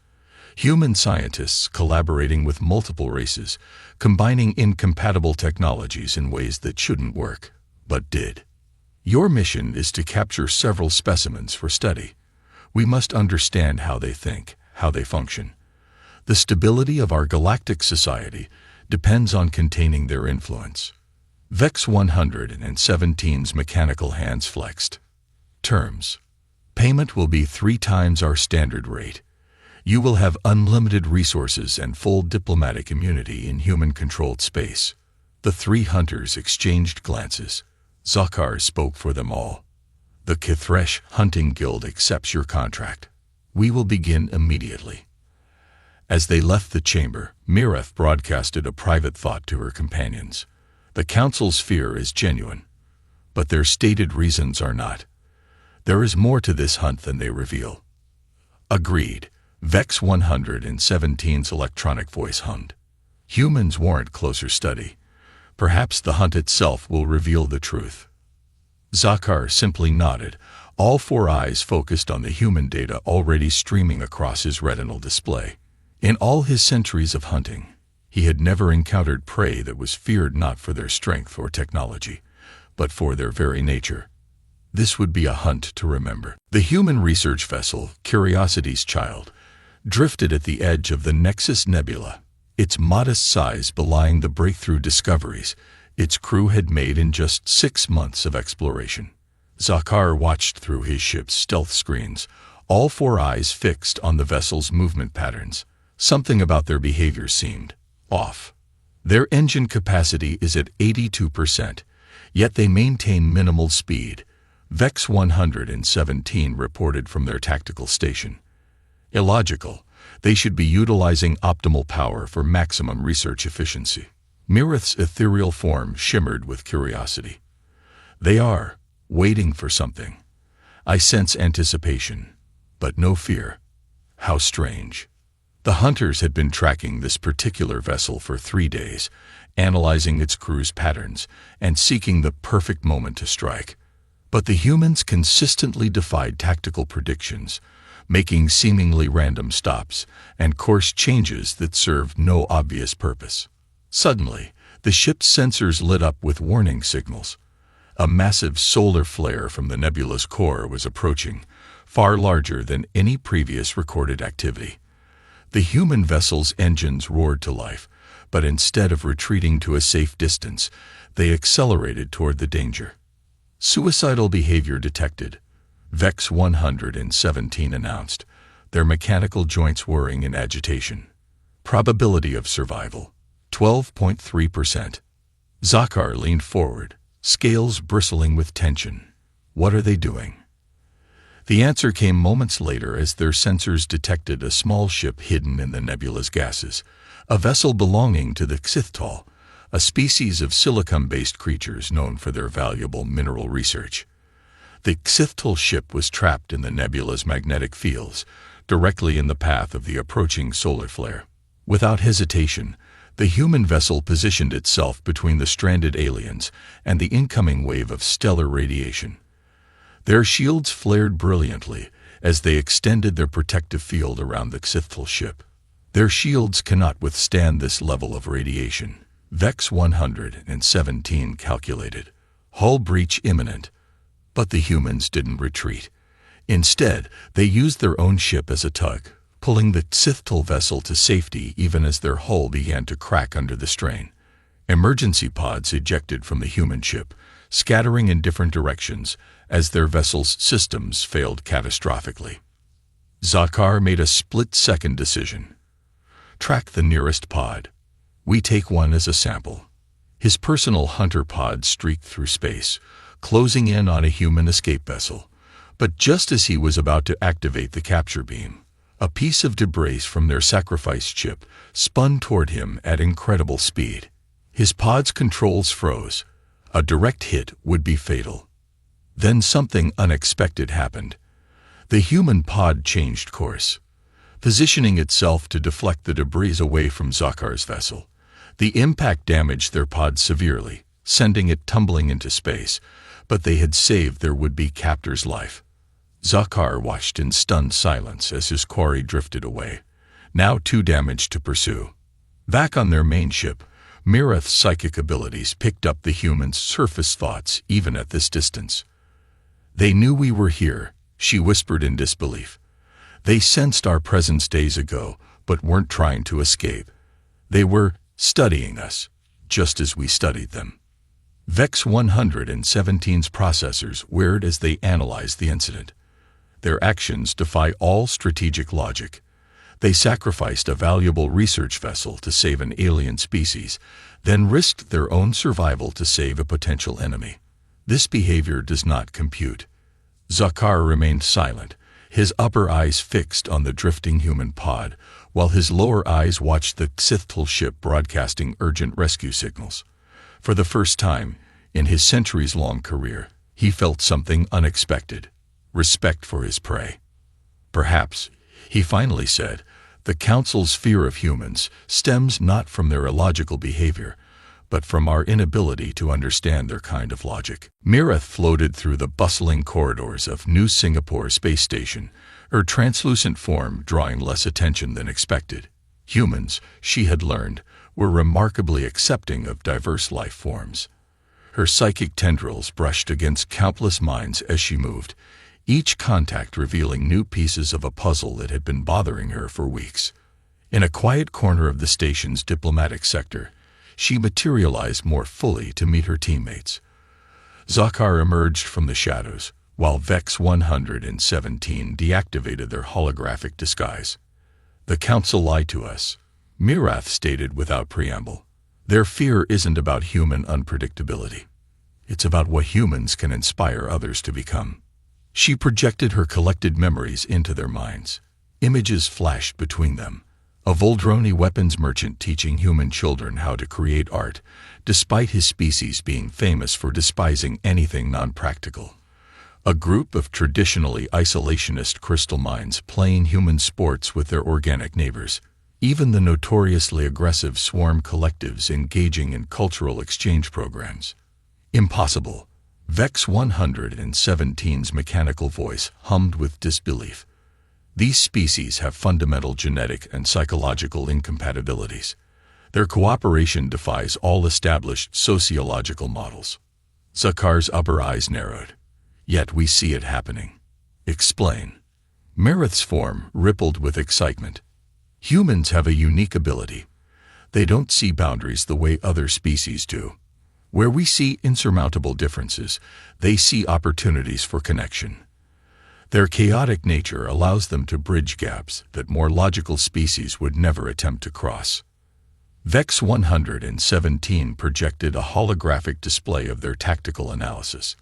Human scientists collaborating with multiple races, combining incompatible technologies in ways that shouldn't work, but did. "Your mission is to capture several specimens for study. We must understand how they think, how they function. The stability of our galactic society depends on containing their influence." Vex 117's mechanical hands flexed. "Terms. Payment will be 3 times our standard rate. You will have unlimited resources and full diplomatic immunity in human-controlled space." The 3 hunters exchanged glances. Zakar spoke for them all. "The HFY Hunting Guild accepts your contract. We will begin immediately." As they left the chamber, Mirith broadcasted a private thought to her companions. "The Council's fear is genuine, but their stated reasons are not. There is more to this hunt than they reveal." "Agreed," Vex 117's electronic voice hummed. "Humans warrant closer study. Perhaps the hunt itself will reveal the truth." Zakar simply nodded, all 4 eyes focused on the human data already streaming across his retinal display. In all his centuries of hunting, he had never encountered prey that was feared not for their strength or technology, but for their very nature. This would be a hunt to remember. The human research vessel, Curiosity's Child, drifted at the edge of the Nexus Nebula, its modest size belying the breakthrough discoveries its crew had made in just 6 months of exploration. Zakar watched through his ship's stealth screens, all four eyes fixed on the vessel's movement patterns. Something about their behavior seemed off. Their engine capacity is at 82%, yet they maintain minimal speed, VEX 117 reported from their tactical station. Illogical. They should be utilizing optimal power for maximum research efficiency. Mirith's ethereal form shimmered with curiosity. They are waiting for something. I sense anticipation, but no fear. How strange. The hunters had been tracking this particular vessel for 3 days, analyzing its cruise patterns and seeking the perfect moment to strike. But the humans consistently defied tactical predictions, making seemingly random stops and course changes that served no obvious purpose. Suddenly, the ship's sensors lit up with warning signals. A massive solar flare from the nebula's core was approaching, far larger than any previous recorded activity. The human vessel's engines roared to life, but instead of retreating to a safe distance, they accelerated toward the danger. Suicidal behavior detected, VEX 117 announced, their mechanical joints whirring in agitation. Probability of survival, 12.3%. Zakar leaned forward, scales bristling with tension. What are they doing? The answer came moments later as their sensors detected a small ship hidden in the nebula's gases, a vessel belonging to the Xithtal, a species of silicon-based creatures known for their valuable mineral research. The Xithtal ship was trapped in the nebula's magnetic fields, directly in the path of the approaching solar flare. Without hesitation, the human vessel positioned itself between the stranded aliens and the incoming wave of stellar radiation. Their shields flared brilliantly as they extended their protective field around the Xithtal ship. Their shields cannot withstand this level of radiation, VEX 117 calculated. Hull breach imminent. But the humans didn't retreat. Instead, they used their own ship as a tug, pulling the Xithtal vessel to safety even as their hull began to crack under the strain. Emergency pods ejected from the human ship, scattering in different directions as their vessel's systems failed catastrophically. Zakar made a split-second decision. Track the nearest pod. We take one as a sample. His personal hunter pod streaked through space, closing in on a human escape vessel. But just as he was about to activate the capture beam, a piece of debris from their sacrifice ship spun toward him at incredible speed. His pod's controls froze. A direct hit would be fatal. Then something unexpected happened. The human pod changed course, positioning itself to deflect the debris away from Zakar's vessel. The impact damaged their pod severely, sending it tumbling into space, but they had saved their would-be captor's life. Zakar watched in stunned silence as his quarry drifted away, now too damaged to pursue. Back on their main ship, Mirith's psychic abilities picked up the humans' surface thoughts even at this distance. They knew we were here, she whispered in disbelief. They sensed our presence days ago, but weren't trying to escape. They were studying us, just as we studied them. VEX 117's processors whirred as they analyzed the incident. Their actions defy all strategic logic. They sacrificed a valuable research vessel to save an alien species, then risked their own survival to save a potential enemy. This behavior does not compute. Zakar remained silent, his upper eyes fixed on the drifting human pod, while his lower eyes watched the Xithtal ship broadcasting urgent rescue signals. For the first time in his centuries-long career, he felt something unexpected: respect for his prey. Perhaps, he finally said, the Council's fear of humans stems not from their illogical behavior, but from our inability to understand their kind of logic. Mirith floated through the bustling corridors of New Singapore Space Station, her translucent form drawing less attention than expected. Humans, she had learned, were remarkably accepting of diverse life forms. Her psychic tendrils brushed against countless minds as she moved, each contact revealing new pieces of a puzzle that had been bothering her for weeks. In a quiet corner of the station's diplomatic sector, she materialized more fully to meet her teammates. Zakar emerged from the shadows, while Vex 117 deactivated their holographic disguise. "The Council lied to us," Mirath stated without preamble. "Their fear isn't about human unpredictability. It's about what humans can inspire others to become." She projected her collected memories into their minds. Images flashed between them. A Voldroni weapons merchant teaching human children how to create art, despite his species being famous for despising anything non-practical. A group of traditionally isolationist crystal mines playing human sports with their organic neighbors. Even the notoriously aggressive swarm collectives engaging in cultural exchange programs. Impossible. Vex 117's mechanical voice hummed with disbelief. These species have fundamental genetic and psychological incompatibilities. Their cooperation defies all established sociological models. Zakar's upper eyes narrowed. "Yet we see it happening." "Explain." Mirath's form rippled with excitement. "Humans have a unique ability. They don't see boundaries the way other species do. Where we see insurmountable differences, they see opportunities for connection. Their chaotic nature allows them to bridge gaps that more logical species would never attempt to cross." Vex 117 projected a holographic display of their tactical analysis.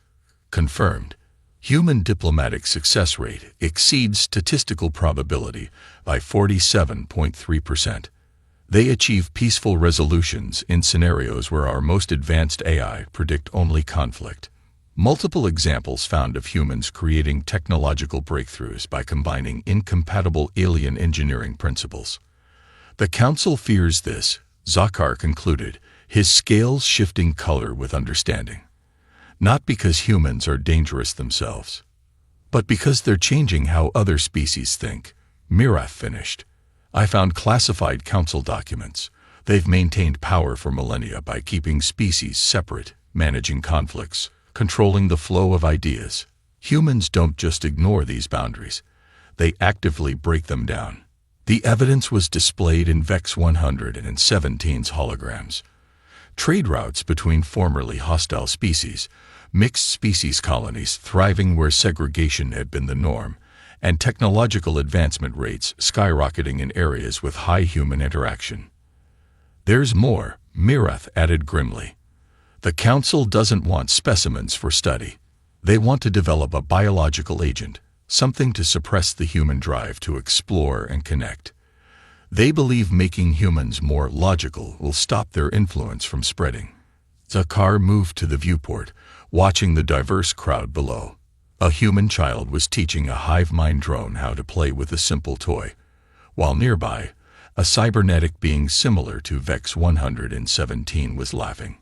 Confirmed. Human diplomatic success rate exceeds statistical probability by 47.3%. They achieve peaceful resolutions in scenarios where our most advanced AI predict only conflict. Multiple examples found of humans creating technological breakthroughs by combining incompatible alien engineering principles. "The Council fears this," Zakar concluded, his scales shifting color with understanding. "Not because humans are dangerous themselves, but because they're changing how other species think," Mirath finished. "I found classified Council documents. They've maintained power for millennia by keeping species separate, managing conflicts, controlling the flow of ideas. Humans don't just ignore these boundaries. They actively break them down." The evidence was displayed in Vex 117's holograms. Trade routes between formerly hostile species, mixed species colonies thriving where segregation had been the norm, and technological advancement rates skyrocketing in areas with high human interaction. "There's more," Mirath added grimly. "The Council doesn't want specimens for study. They want to develop a biological agent, something to suppress the human drive to explore and connect. They believe making humans more logical will stop their influence from spreading." Zakar moved to the viewport, watching the diverse crowd below. A human child was teaching a hive mind drone how to play with a simple toy, while nearby, a cybernetic being similar to Vex 117 was laughing.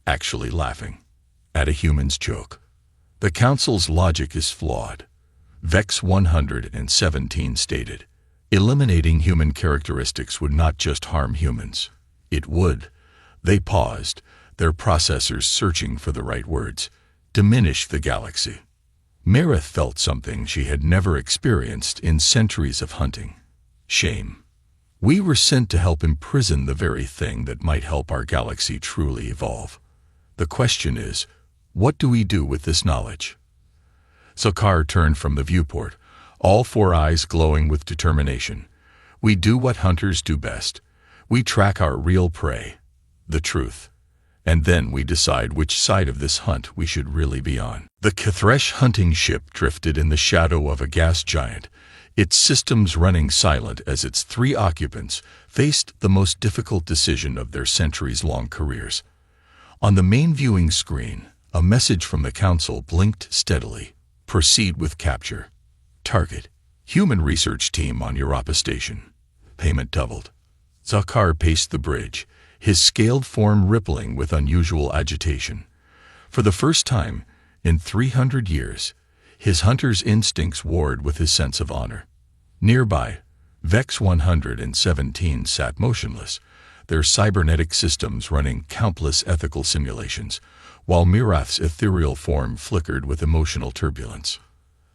Actually laughing. At a human's joke. "The Council's logic is flawed," Vex 117 stated. "Eliminating human characteristics would not just harm humans. It would," they paused, their processors searching for the right words, "diminish the galaxy." Mirath felt something she had never experienced in centuries of hunting. Shame. "We were sent to help imprison the very thing that might help our galaxy truly evolve. The question is, what do we do with this knowledge?" Zakar turned from the viewport, all four eyes glowing with determination. "We do what hunters do best. We track our real prey, the truth. And then we decide which side of this hunt we should really be on." The Kthresh hunting ship drifted in the shadow of a gas giant, its systems running silent as its three occupants faced the most difficult decision of their centuries-long careers. On the main viewing screen, a message from the Council blinked steadily. "Proceed with capture. Target: Human Research Team on Europa Station. Payment doubled." Zakar paced the bridge, his scaled form rippling with unusual agitation. For the first time in 300 years, his hunter's instincts warred with his sense of honor. Nearby, Vex 117 sat motionless, their cybernetic systems running countless ethical simulations, while Mirath's ethereal form flickered with emotional turbulence.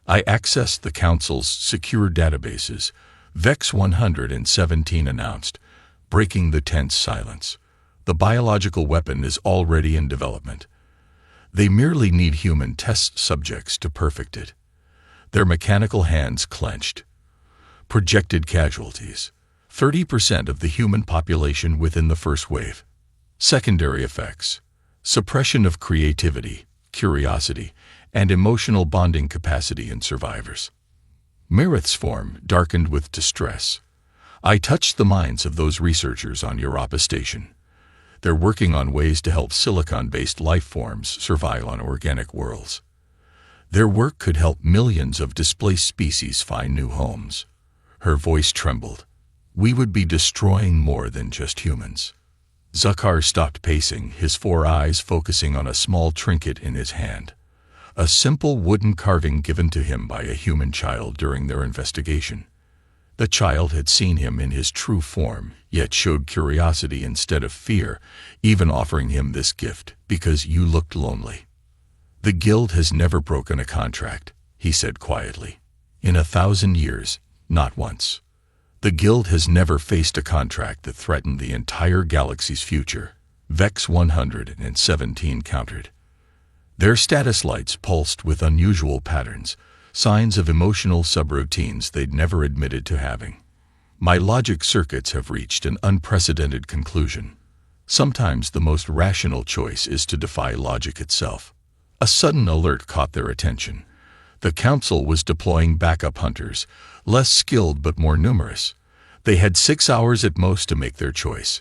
"I accessed the Council's secure databases," Vex 117 announced, breaking the tense silence. "The biological weapon is already in development." They merely need human test subjects to perfect it. Their mechanical hands clenched. Projected casualties: 30% of the human population within the first wave. Secondary effects: suppression of creativity, curiosity, and emotional bonding capacity in survivors. Mirith's form darkened with distress. I touched the minds of those researchers on Europa Station. They're working on ways to help silicon-based life forms survive on organic worlds. Their work could help millions of displaced species find new homes. Her voice trembled. We would be destroying more than just humans. Zakar stopped pacing, his 4 eyes focusing on a small trinket in his hand. A simple wooden carving given to him by a human child during their investigation. The child had seen him in his true form, yet showed curiosity instead of fear, even offering him this gift, because you looked lonely. The guild has never broken a contract, he said quietly. In 1,000 years, not once. The guild has never faced a contract that threatened the entire galaxy's future, Vex 117 countered. Their status lights pulsed with unusual patterns, signs of emotional subroutines they'd never admitted to having. My logic circuits have reached an unprecedented conclusion. Sometimes the most rational choice is to defy logic itself. A sudden alert caught their attention. The Council was deploying backup hunters, less skilled but more numerous. They had 6 hours at most to make their choice.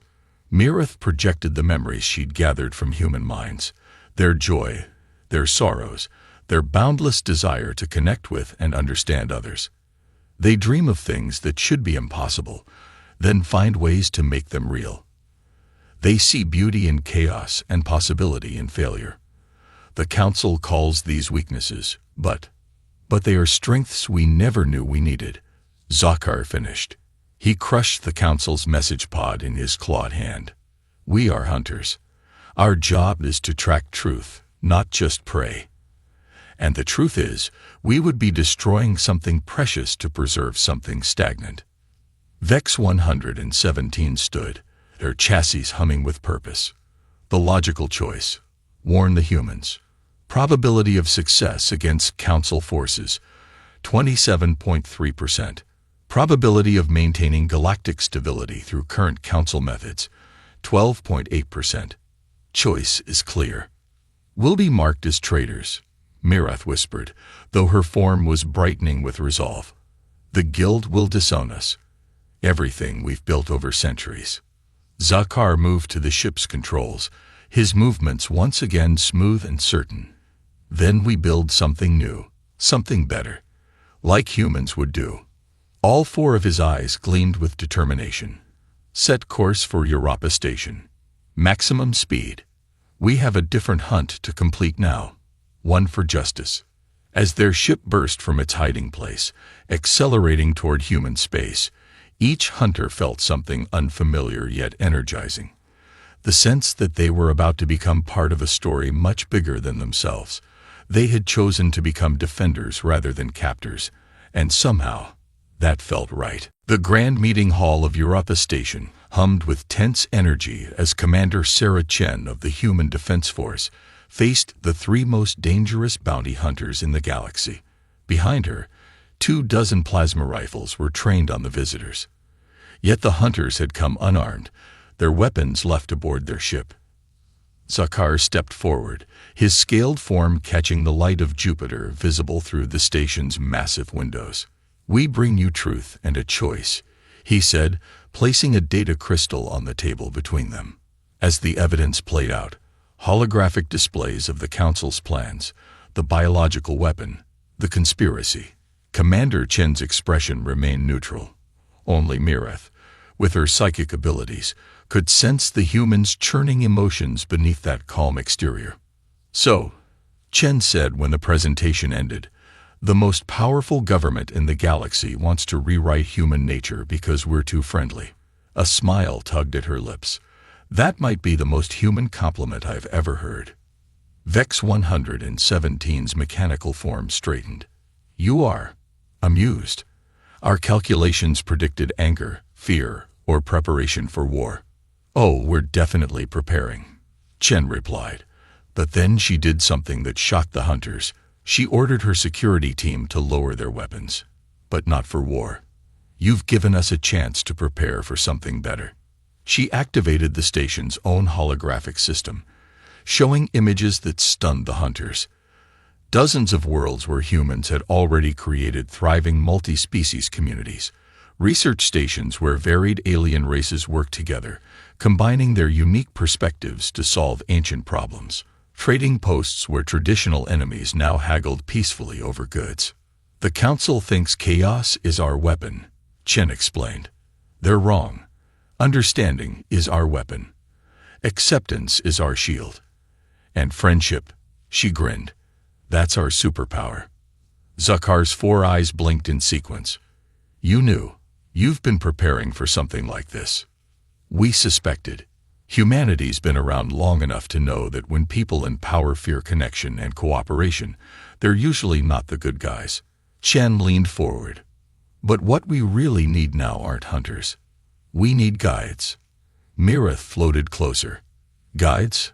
Mirith projected the memories she'd gathered from human minds, their joy, their sorrows, their boundless desire to connect with and understand others. They dream of things that should be impossible, then find ways to make them real. They see beauty in chaos and possibility in failure. The Council calls these weaknesses, but they are strengths we never knew we needed. Zakar finished. He crushed the Council's message pod in his clawed hand. We are hunters. Our job is to track truth, not just prey. And the truth is, we would be destroying something precious to preserve something stagnant. Vex 117 stood, their chassis humming with purpose. The logical choice: warn the humans. Probability of success against Council forces: 27.3%. Probability of maintaining galactic stability through current Council methods: 12.8%. Choice is clear. We'll be marked as traitors, Mirith whispered, though her form was brightening with resolve. The guild will disown us. Everything we've built over centuries. Zakar moved to the ship's controls, his movements once again smooth and certain. Then we build something new, something better, like humans would do. All 4 of his eyes gleamed with determination. Set course for Europa Station. Maximum speed. We have a different hunt to complete now. One for justice. As their ship burst from its hiding place, accelerating toward human space, each hunter felt something unfamiliar yet energizing. The sense that they were about to become part of a story much bigger than themselves. They had chosen to become defenders rather than captors, and somehow, that felt right. The grand meeting hall of Europa Station hummed with tense energy as Commander Sarah Chen of the Human Defense Force faced the 3 most dangerous bounty hunters in the galaxy. Behind her, 24 plasma rifles were trained on the visitors. Yet the hunters had come unarmed, their weapons left aboard their ship. Zakar stepped forward, his scaled form catching the light of Jupiter visible through the station's massive windows. We bring you truth and a choice, he said, placing a data crystal on the table between them. As the evidence played out, holographic displays of the Council's plans, the biological weapon, the conspiracy. Commander Chen's expression remained neutral. Only Mirith, with her psychic abilities, could sense the humans' churning emotions beneath that calm exterior. So, Chen said when the presentation ended, the most powerful government in the galaxy wants to rewrite human nature because we're too friendly. A smile tugged at her lips. That might be the most human compliment I've ever heard. Vex 117's mechanical form straightened. You are amused. Our calculations predicted anger, fear, or preparation for war. Oh, we're definitely preparing, Chen replied. But then she did something that shocked the hunters. She ordered her security team to lower their weapons. But not for war. You've given us a chance to prepare for something better. She activated the station's own holographic system, showing images that stunned the hunters. Dozens of worlds where humans had already created thriving multi-species communities. Research stations where varied alien races work together, combining their unique perspectives to solve ancient problems. Trading posts where traditional enemies now haggled peacefully over goods. The Council thinks chaos is our weapon, Chen explained. They're wrong. Understanding is our weapon. Acceptance is our shield. And friendship, she grinned. That's our superpower. Zakhar's 4 eyes blinked in sequence. You knew. You've been preparing for something like this. We suspected. Humanity's been around long enough to know that when people in power fear connection and cooperation, they're usually not the good guys. Chen leaned forward. But what we really need now aren't hunters. We need guides. Mirith floated closer. Guides?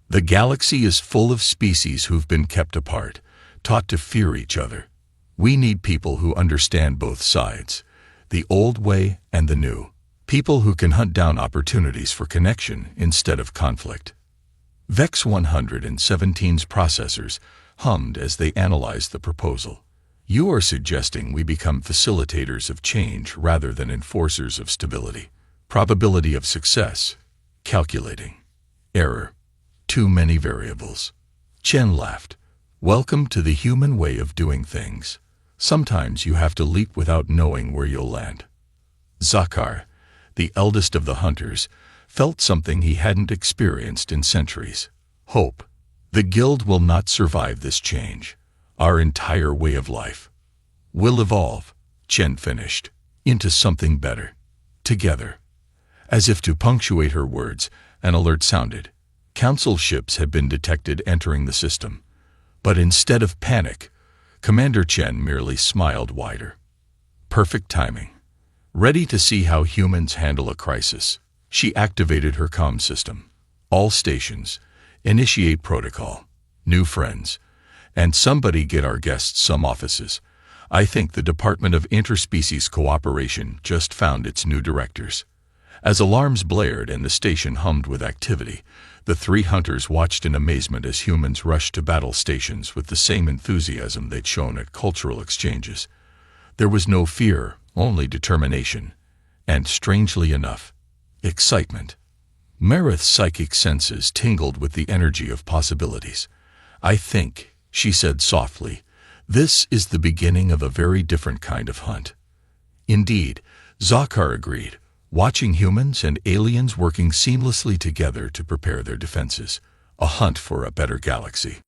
The galaxy is full of species who've been kept apart, taught to fear each other. We need people who understand both sides, the old way and the new. People who can hunt down opportunities for connection instead of conflict. Vex 117's processors hummed as they analyzed the proposal. You are suggesting we become facilitators of change rather than enforcers of stability. Probability of success. Calculating. Error. Too many variables. Chen laughed. Welcome to the human way of doing things. Sometimes you have to leap without knowing where you'll land. Zakhar, the eldest of the hunters, felt something he hadn't experienced in centuries. Hope. The guild will not survive this change. Our entire way of life will evolve, Chen finished, into something better. Together. As if to punctuate her words, an alert sounded. Council ships had been detected entering the system. But instead of panic, Commander Chen merely smiled wider. Perfect timing. Ready to see how humans handle a crisis, she activated her comm system. All stations, initiate protocol. New friends. And somebody get our guests some offices. I think the Department of Interspecies Cooperation just found its new directors. As alarms blared and the station hummed with activity, the 3 hunters watched in amazement as humans rushed to battle stations with the same enthusiasm they'd shown at cultural exchanges. There was no fear, only determination. And strangely enough, excitement. Mirith's psychic senses tingled with the energy of possibilities. I think, she said softly, this is the beginning of a very different kind of hunt. Indeed, Zakhar agreed, watching humans and aliens working seamlessly together to prepare their defenses. A hunt for a better galaxy.